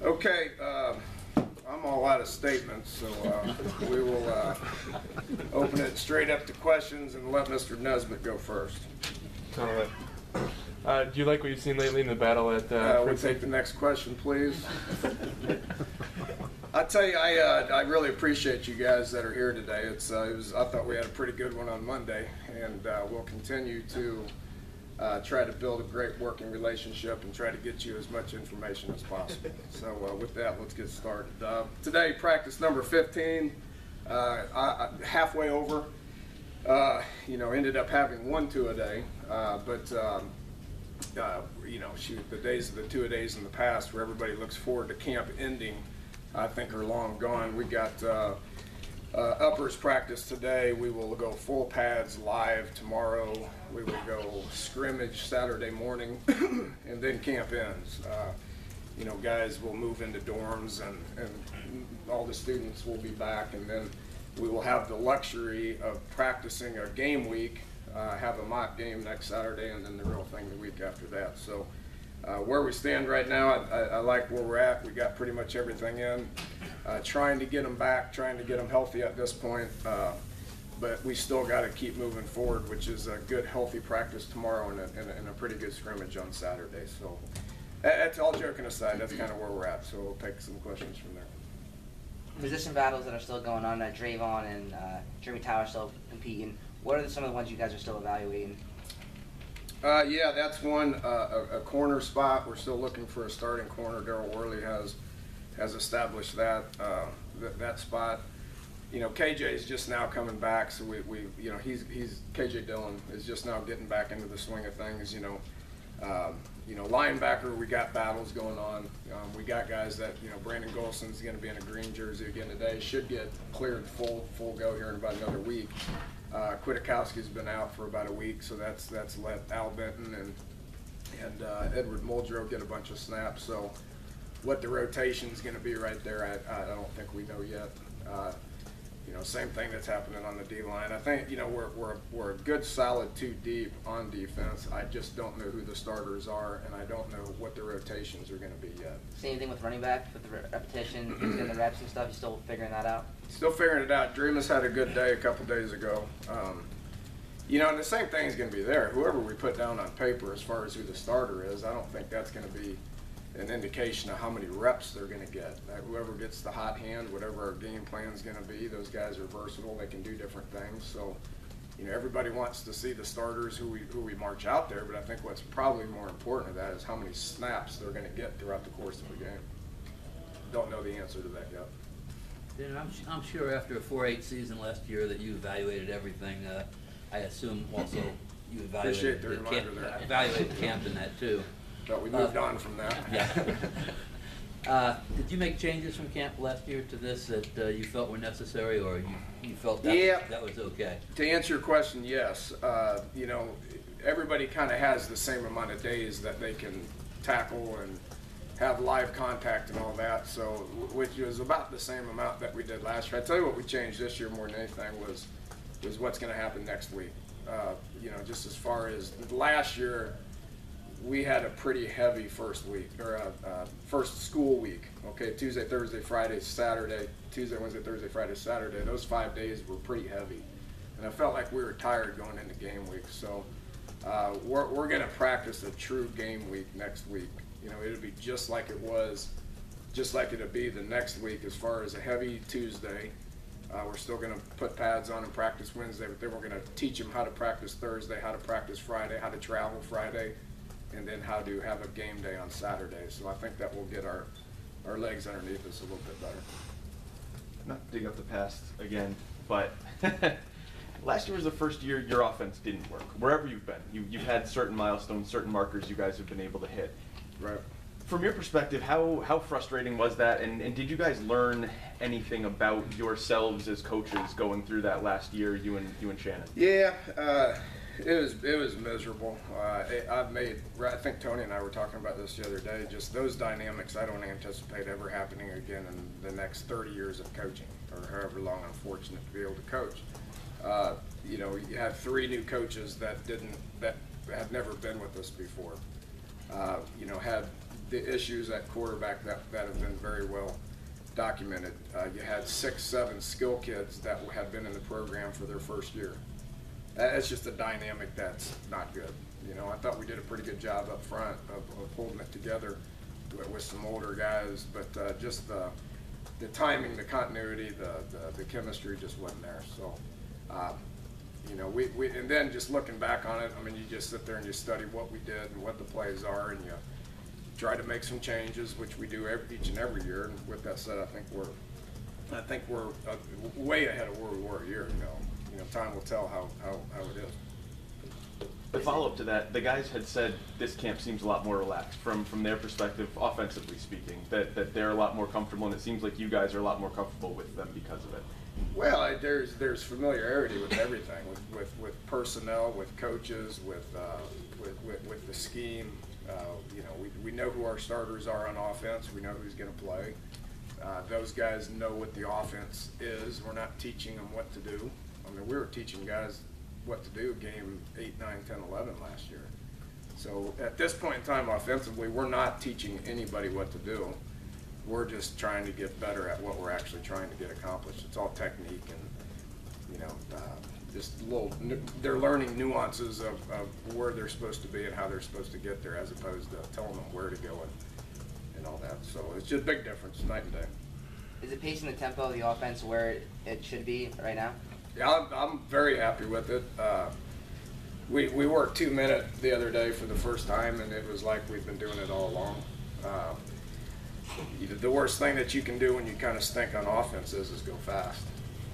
Okay, I'm all out of statements, so we will open it straight up to questions and let Mr. Nesbitt go first. All right. Do you like what you've seen lately in the battle at we'll take the next question, please. I tell you, I really appreciate you guys that are here today. I thought we had a pretty good one on Monday, and we'll continue to try to build a great working relationship and try to get you as much information as possible. So with that, let's get started. Today, practice number 15, halfway over. Ended up having 1 2-a-day, but shoot, the 2-a-days in the past where everybody looks forward to camp ending, I think are long gone. We got uppers practice today. We will go full pads live tomorrow. We will go scrimmage Saturday morning, and then camp ends. Guys will move into dorms, and all the students will be back, and then we will have the luxury of practicing a game week, have a mock game next Saturday, and then the real thing the week after that. So where we stand right now, I like where we're at. We got pretty much everything in. Trying to get them back, trying to get them healthy at this point, but we still got to keep moving forward, which is a good, healthy practice tomorrow and a pretty good scrimmage on Saturday. So that's all joking aside, that's kind of where we're at. So we'll take some questions from there. Position battles that are still going on, Drayvon and Jeremy Tower still competing. What are some of the ones you guys are still evaluating? Yeah, that's one, a corner spot. We're still looking for a starting corner. Daryl Worley has established that spot. KJ is just now coming back, so he's KJ Dillon is just now getting back into the swing of things. Linebacker, we got battles going on. We got guys that Brandon Golson's going to be in a green jersey again today. Should get cleared full go here in about another week. Kwiatkowski's been out for about a week, so that's let Al Benton and Edward Muldrow get a bunch of snaps. So what the rotation is going to be right there, I don't think we know yet. Same thing that's happening on the D-line. I think we're a good solid 2 deep on defense. I just don't know who the starters are, and I don't know what the rotations are going to be yet. Same thing with running back, with the repetition, getting the reps and stuff. You still figuring that out? Still figuring it out. Dreamus had a good day a couple days ago. And the same thing is going to be there. Whoever we put down on paper as far as who the starter is, I don't think that's going to be an indication of how many reps they're going to get. Whoever gets the hot hand, whatever our game plan is going to be, those guys are versatile. They can do different things. So, everybody wants to see the starters who we march out there, but I think what's probably more important to that is how many snaps they're going to get throughout the course of the game. Don't know the answer to that yet. Dan, I'm sure after a 4-8 season last year that you evaluated everything. I assume also you evaluated the camp in that too. But we moved on from that. Yeah. Did you make changes from camp last year to this that you felt were necessary, or you felt that was okay? To answer your question, yes. Everybody kind of has the same amount of days that they can tackle and have live contact and all that, so which was about the same amount that we did last year. I tell you what we changed this year more than anything was what's going to happen next week. Just as far as last year, we had a pretty heavy first week, or first school week. Okay, Tuesday, Thursday, Friday, Saturday, Tuesday, Wednesday, Thursday, Friday, Saturday. Those 5 days were pretty heavy, and I felt like we were tired going into game week. So we're going to practice a true game week next week. It'll be just like it was, just like it'll be the next week as far as a heavy Tuesday. We're still going to put pads on and practice Wednesday, but then we're going to teach them how to practice Thursday, how to practice Friday, how to travel Friday, and then how to have a game day on Saturday. So I think that will get our legs underneath us a little bit better. Not to dig up the past again, but last year was the first year your offense didn't work. Wherever you've been, you've had certain milestones, certain markers you guys have been able to hit. Right. From your perspective, how frustrating was that, and did you guys learn anything about yourselves as coaches going through that last year, you and Shannon? Yeah, it was miserable. I think Tony and I were talking about this the other day, just those dynamics I don't anticipate ever happening again in the next 30 years of coaching, or however long I'm fortunate to be able to coach. You have 3 new coaches that had never been with us before. Had the issues at quarterback that have been very well documented. You had 6, 7 skill kids that had been in the program for their first year. That's just a dynamic that's not good. You know, I thought we did a pretty good job up front of holding it together with some older guys, but just the timing, the continuity, the chemistry just wasn't there. So, you know, we and then just looking back on it, I mean, you just sit there and you study what we did and what the plays are, and you try to make some changes, which we do each and every year. And with that said, I think we're way ahead of where we were a year ago. You know, time will tell how it is. The follow-up to that, the guys had said this camp seems a lot more relaxed from their perspective, offensively speaking, that they're a lot more comfortable, and it seems like you guys are a lot more comfortable with them because of it. Well, there's familiarity with everything, with personnel, with coaches, with the scheme. You know, we know who our starters are on offense. We know who's going to play. Those guys know what the offense is. We're not teaching them what to do. I mean, we were teaching guys what to do game 8, 9, 10, 11 last year. So at this point in time, offensively, we're not teaching anybody what to do. We're just trying to get better at what we're actually trying to get accomplished. It's all technique and, you know, just they're learning nuances of where they're supposed to be and how they're supposed to get there, as opposed to telling them where to go and all that. So it's just a big difference, night and day. Is it pacing the tempo of the offense where it should be right now? Yeah, I'm very happy with it. We worked 2 minute the other day for the first time, and it was like we've been doing it all along. The worst thing that you can do when you kind of stink on offense is go fast,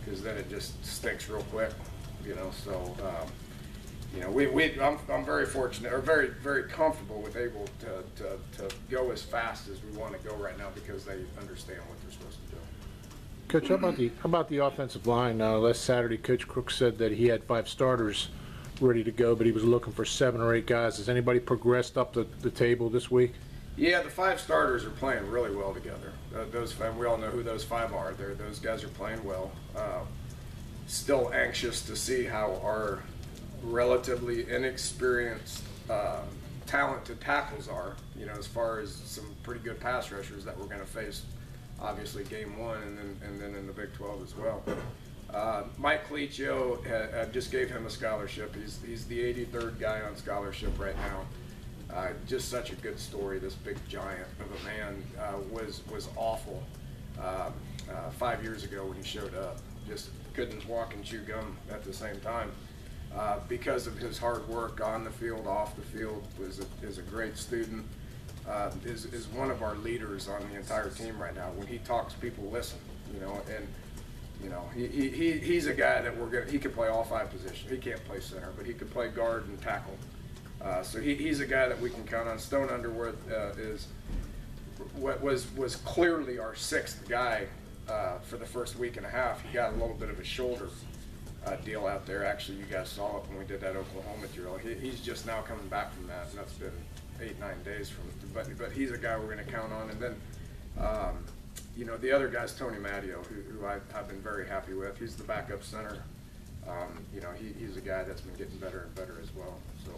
because then it just stinks real quick, you know. So, you know, I'm very fortunate, or very comfortable with able to go as fast as we want to go right now, because they understand what they're supposed to do. Coach, how about the offensive line? Last Saturday, Coach Crook said that he had 5 starters ready to go, but he was looking for 7 or 8 guys. Has anybody progressed up the table this week? Yeah, the 5 starters are playing really well together. We all know who those 5 are. Those guys are playing well. Still anxious to see how our relatively inexperienced, talented tackles are. You know, as far as some pretty good pass rushers that we're going to face. Obviously, game 1, and then in the Big 12 as well. Mike Clicchio just gave him a scholarship. He's the 83rd guy on scholarship right now. Just such a good story. This big giant of a man was awful 5 years ago when he showed up. Just couldn't walk and chew gum at the same time. Because of his hard work on the field, off the field, is a great student. Is one of our leaders on the entire team right now. When he talks, people listen, you know, and you know, he's a guy that he could play all 5 positions. He can't play center, but he could play guard and tackle. So he's a guy that we can count on. Stone Underwood was clearly our 6th guy for the first week and a half. He got a little bit of a shoulder deal out there. Actually, you guys saw it when we did that Oklahoma drill. He's just now coming back from that, and that's been 8, 9 days from. But he's a guy we're going to count on. And then, you know, the other guy's Tony Matteo, who I've been very happy with. He's the backup center. You know, he's a guy that's been getting better and better as well. So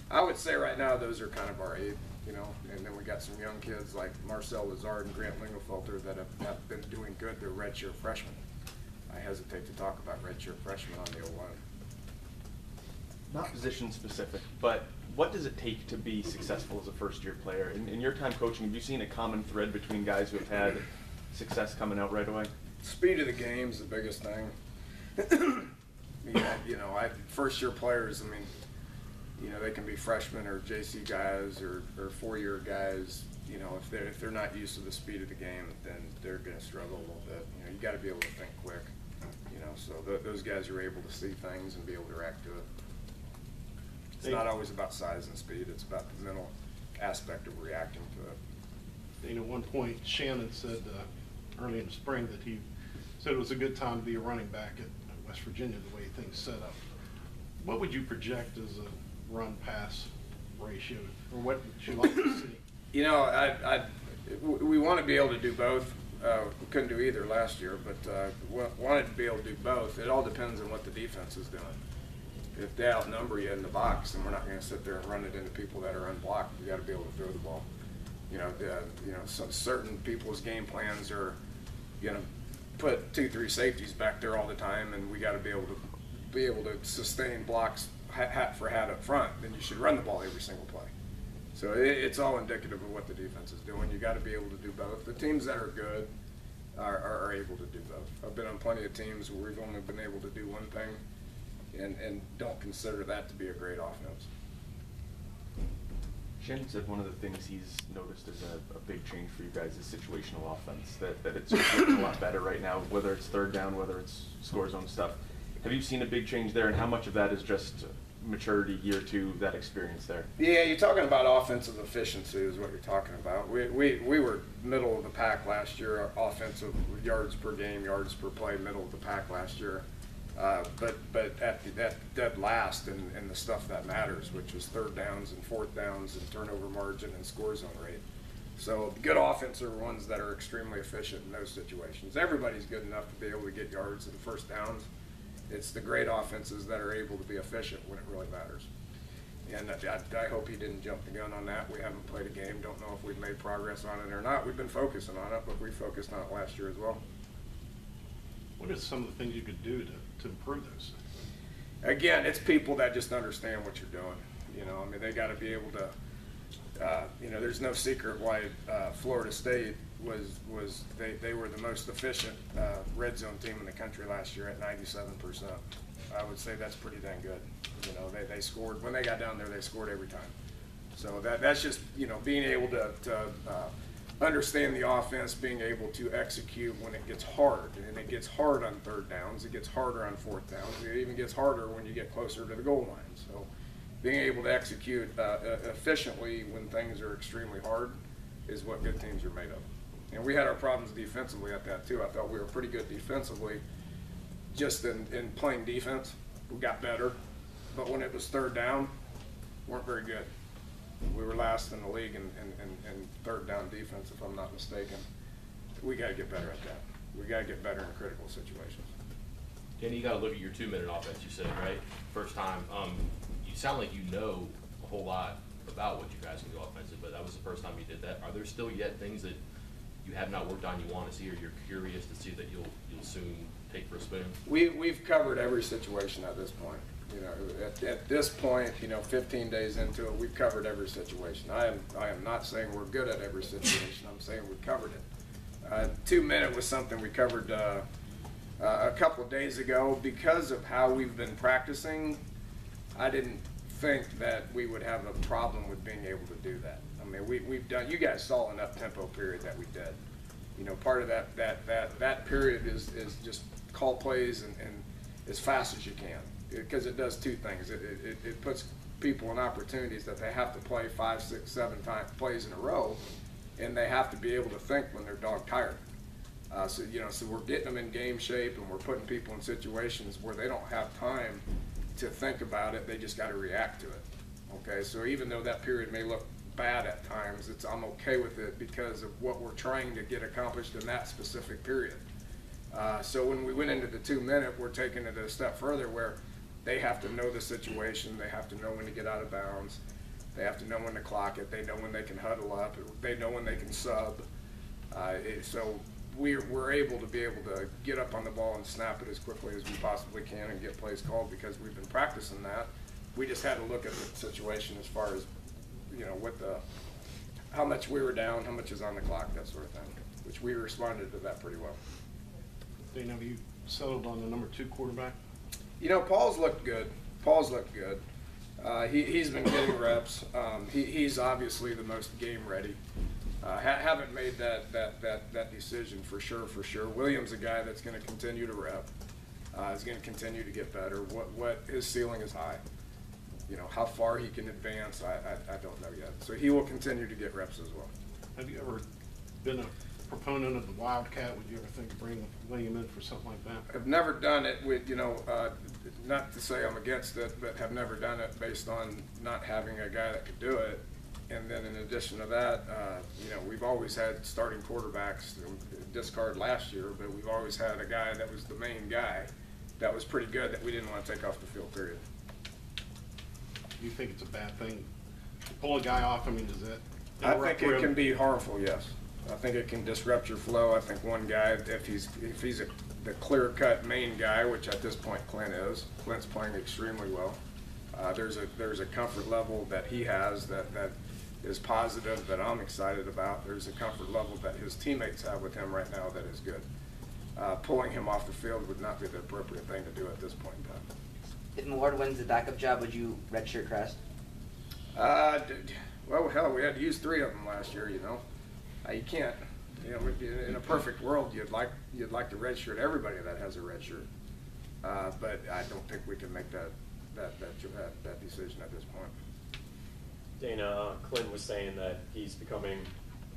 I would say right now those are kind of our 8. You know, and then we got some young kids like Marcel Lazard and Grant Lingelfelter that have been doing good. They're redshirt freshmen. I hesitate to talk about redshirt freshmen on the O-line. Not position specific, but what does it take to be successful as a first-year player? In your time coaching, have you seen a common thread between guys who have had success coming out right away? Speed of the game is the biggest thing. You know, first-year players, I mean, you know, they can be freshmen or JC guys or 4-year guys. You know, if they're not used to the speed of the game, then they're going to struggle a little bit. You know, you got to be able to think quick. You know, so those guys are able to see things and be able to react to it. It's not always about size and speed. It's about the mental aspect of reacting to it. You know, at one point, Shannon said early in the spring that he said it was a good time to be a running back at West Virginia, the way things set up. What would you project as a run-pass ratio, or what would you like to see? You know, we want to be able to do both. We couldn't do either last year, but wanted to be able to do both. It all depends on what the defense is doing. If they outnumber you in the box, then we're not going to sit there and run it into people that are unblocked. You got to be able to throw the ball. Some certain people's game plans are, put 2-3 safeties back there all the time, and we got to be able to sustain blocks hat for hat up front. Then you should run the ball every single play. So it's all indicative of what the defense is doing. You got to be able to do both. The teams that are good are able to do both. I've been on plenty of teams where we've only been able to do one thing, and don't consider that to be a great offense. Shannon said one of the things he's noticed as a big change for you guys is situational offense, that it's a lot better right now, whether it's third down, whether it's score zone stuff. Have you seen a big change there, and how much of that is just maturity, year two, that experience there? Yeah, you're talking about offensive efficiency is what you're talking about. We were middle of the pack last year, offensive yards per game, yards per play, middle of the pack last year. But at dead last in the stuff that matters, which is third downs and fourth downs and turnover margin and score zone rate. So good offense are ones that are extremely efficient in those situations. Everybody's good enough to be able to get yards and first downs. It's the great offenses that are able to be efficient when it really matters. And I hope he didn't jump the gun on that. We haven't played a game. Don't know if we've made progress on it or not. We've been focusing on it, but we focused on it last year as well. What are some of the things you could do to improve those? Again, it's people that just understand what you're doing. They got to be able to. There's no secret why Florida State they were the most efficient red zone team in the country last year at 97%. I would say that's pretty dang good. They scored when they got down there. They scored every time. So that's just being able to understand the offense, being able to execute when it gets hard, and it gets hard on third downs. It gets harder on fourth downs. It even gets harder when you get closer to the goal line. So being able to execute efficiently when things are extremely hard is what good teams are made of. And we had our problems defensively at that too. I thought we were pretty good defensively just in playing defense. We got better, but when it was third down, weren't very good. We were last in the league in third down defense, if I'm not mistaken. We got to get better at that. We got to get better in critical situations. Danny, you got to look at your 2-minute offense, you said, right? First time. You sound like you know a whole lot about what you guys can do offensive, but that was the first time you did that. Are there still yet things that you have not worked on you want to see, or you're curious to see that you'll soon take for a spin? We've covered every situation at this point. At this point, 15 days into it, we've covered every situation. I am not saying we're good at every situation. I'm saying we covered it. 2-minute was something we covered a couple of days ago. Because of how we've been practicing, I didn't think that we would have a problem with being able to do that. We've done. You guys saw an up-tempo period that we did. Part of that period is just call plays and as fast as you can, because it does two things. It puts people in opportunities that they have to play 5, 6, 7 plays in a row, and they have to be able to think when they're dog tired. So we're getting them in game shape, and we're putting people in situations where they don't have time to think about it. They just got to react to it. Okay, so even though that period may look bad at times, I'm okay with it because of what we're trying to get accomplished in that specific period. So when we went into the 2-minute, we're taking it a step further where they have to know the situation. They have to know when to get out of bounds. They have to know when to clock it. They know when they can huddle up. They know when they can sub. So we're able to get up on the ball and snap it as quickly as we possibly can and get plays called because we've been practicing that. We just had to look at the situation as far as, how much we were down, how much is on the clock, that sort of thing, which we responded to that pretty well. Dane, have you settled on the number 2 quarterback? Paul's looked good. He's been getting reps. He's obviously the most game ready. Haven't made that decision for sure. William's a guy that's going to continue to rep. Is going to continue to get better. What his ceiling is high. How far he can advance, I don't know yet. So he will continue to get reps as well. Have you ever been a proponent of the Wildcat? Would you ever think of bringing William in for something like that? I've never done it with, not to say I'm against it, but have never done it based on not having a guy that could do it. And then in addition to that, we've always had starting quarterbacks, discard last year, but we've always had a guy that was the main guy that was pretty good that we didn't want to take off the field, period. Do you think it's a bad thing to pull a guy off? Does that I think it can be harmful, yes. I think it can disrupt your flow. I think one guy, if he's the clear-cut main guy, which at this point Clint is, Clint's playing extremely well. There's a comfort level that he has that is positive, that I'm excited about. There's a comfort level that his teammates have with him right now that is good. Pulling him off the field would not be the appropriate thing to do at this point in time. If Millard wins the backup job, would you redshirt Crest? Well, hell, we had to use 3 of them last year. You know, you can't. You know, in a perfect world, you'd like to redshirt everybody that has a red shirt, but I don't think we can make that decision at this point. Dana, Clint was saying that he's becoming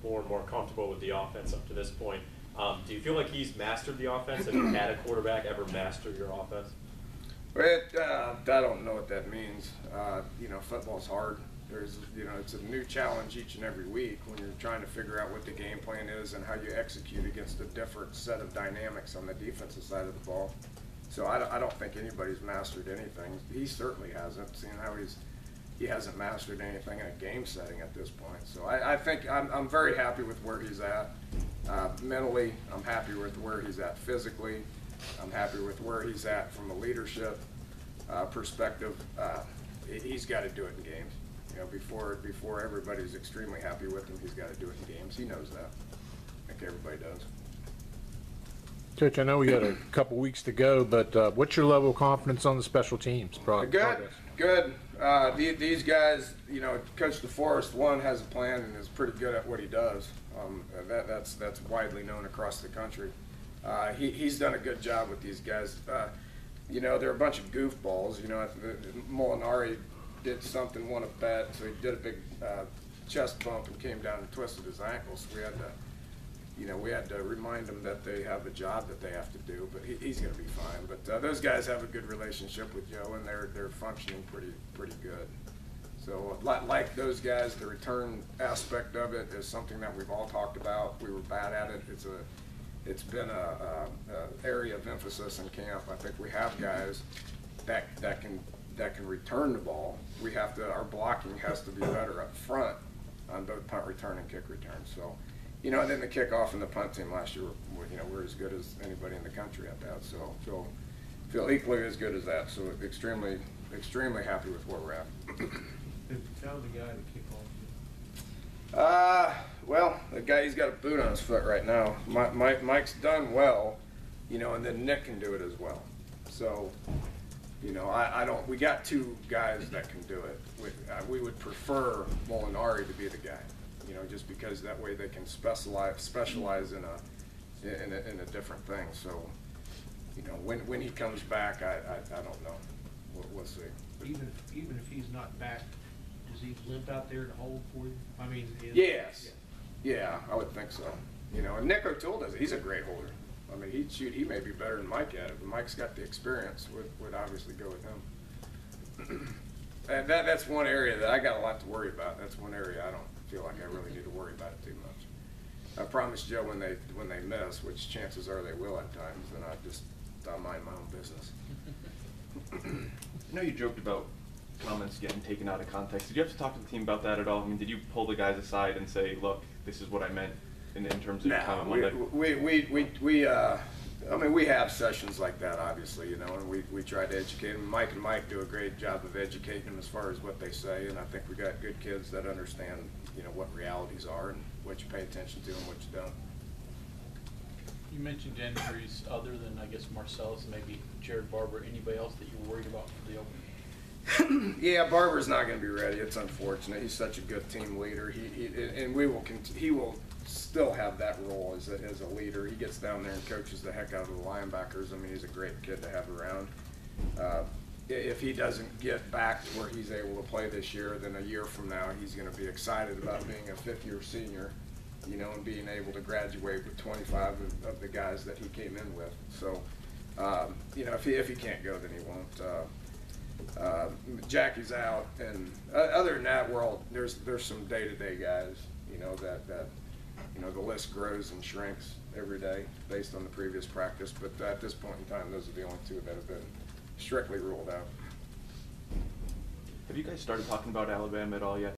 more and more comfortable with the offense up to this point. Do you feel like he's mastered the offense? Have you had a quarterback ever master your offense? Well, I don't know what that means. You know, football's hard. It's a new challenge each and every week when you're trying to figure out what the game plan is and how you execute against a different set of dynamics on the defensive side of the ball. So I don't think anybody's mastered anything. He certainly hasn't. Seeing how he hasn't mastered anything in a game setting at this point. So I think I'm very happy with where he's at. Mentally, I'm happy with where he's at physically. I'm happy with where he's at from a leadership perspective. He's got to do it in games. You know, before everybody's extremely happy with him, he's got to do it in games. He knows that. I think everybody does. Coach, I know we got a couple weeks to go, but what's your level of confidence on the special teams? Good. These guys, you know, Coach DeForest, one, has a plan and is pretty good at what he does. That's widely known across the country. He's done a good job with these guys. You know, they're a bunch of goofballs. You know, Molinari did something, won a bet, so he did a big chest bump and came down and twisted his ankles. So we had to remind him that they have a job that they have to do, but he's going to be fine. But those guys have a good relationship with Joe, and they're functioning pretty good. So like those guys, the return aspect of it is something that we've all talked about. We were bad at it. It's been a area of emphasis in camp. I think we have guys that can return the ball. Our blocking has to be better up front on both punt return and kick return. So, you know, and then the kickoff and the punt team last year, we're as good as anybody in the country at that. So feel equally as good as that. So extremely happy with where we're at. Have you found the guy to kick off? Well, the guy, he's got a boot on his foot right now. Mike's done well, you know, and then Nick can do it as well. So, you know, we got 2 guys that can do it. We would prefer Molinari to be the guy, you know, just because that way they can specialize in a different thing. So, you know, when he comes back, I don't know. We'll see. Even if he's not back, does he limp out there to hold for you? I mean, yes. Yeah, I would think so. You know, and Nick O'Toole does it. He's a great holder. I mean, he may be better than Mike at it, but Mike's got the experience. Would obviously go with him. And that's one area that I got a lot to worry about. That's one area I don't feel like I really need to worry about it too much. I promised Joe when they miss, which chances are they will at times, then I'll mind my own business. I know you joked about comments getting taken out of context. Did you have to talk to the team about that at all? I mean, did you pull the guys aside and say, look, this is what I meant in terms of your comment Monday? I mean, we have sessions like that, obviously, you know, and we try to educate them. Mike and Mike do a great job of educating them as far as what they say, and I think we got good kids that understand, you know, what realities are and what you pay attention to and what you don't. You mentioned injuries other than, I guess, Marcellus and maybe Jared Barber. Anybody else that you're worried about for the opening? Yeah, Barber's not going to be ready. It's unfortunate. He's such a good team leader. He will still have that role as a leader. He gets down there and coaches the heck out of the linebackers. I mean, he's a great kid to have around. If he doesn't get back to where he's able to play this year, then a year from now he's going to be excited about being a fifth-year senior, you know, and being able to graduate with 25 of the guys that he came in with. So, you know, if he can't go, then he won't. Jackie's out, and other than that, there's some day-to-day guys, you know, that you know, the list grows and shrinks every day based on the previous practice. But at this point in time, those are the only 2 that have been strictly ruled out. Have you guys started talking about Alabama at all yet?